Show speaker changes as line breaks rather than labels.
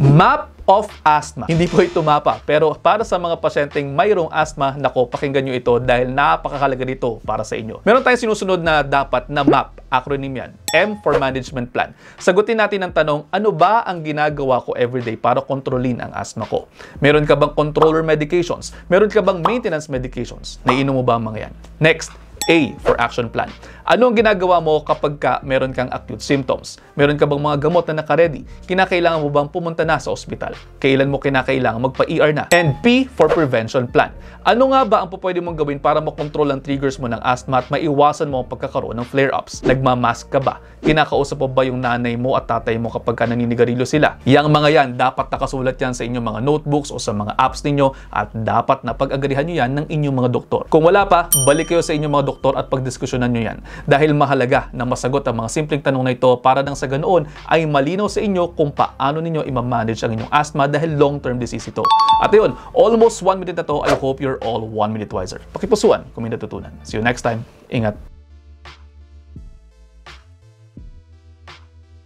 Map of asthma. Hindi po ito mapa, pero para sa mga pasyenteng mayroong asthma, nako, pakinggan nyo ito dahil napakahalaga nito para sa inyo. Meron tayong sinusunod na dapat na MAP, acronym yan. M for Management Plan. Sagutin natin ang tanong, ano ba ang ginagawa ko everyday para kontrolin ang asthma ko? Meron ka bang controller medications? Meron ka bang maintenance medications? Naiinom mo ba ang mga yan? Next, A for action plan. Ano ang ginagawa mo kapag meron kang acute symptoms? Meron ka bang mga gamot na naka-ready? Kinakailangan mo bang pumunta na sa ospital? Kailan mo kinakailangan magpa-ER na? And P for prevention plan. Ano nga ba ang pwede mong gawin para makontrol ang triggers mo ng asthma at maiwasan mo ang pagkakaroon ng flare-ups? Nagmamask ka ba? Kinakausap mo ba yung nanay mo at tatay mo kapag naninigarilyo sila? Yang mga yan, dapat nakasulat yan sa inyong mga notebooks o sa mga apps ninyo at dapat na pag-agrihan nyo yan ng inyong mga doktor. Kung wala pa, balik kayo sa inyong mga doktor at pagdiskusyonan nyo yan. Dahil mahalaga na masagot ang mga simpleng tanong na ito para nang sa ganoon ay malinaw sa inyo kung paano ninyo i-manage ang inyong asthma dahil long-term disease ito. At yun, almost 1 minute na to. I hope you're all 1 minute wiser. Pakipusuan kung may natutunan. See you next time. Ingat.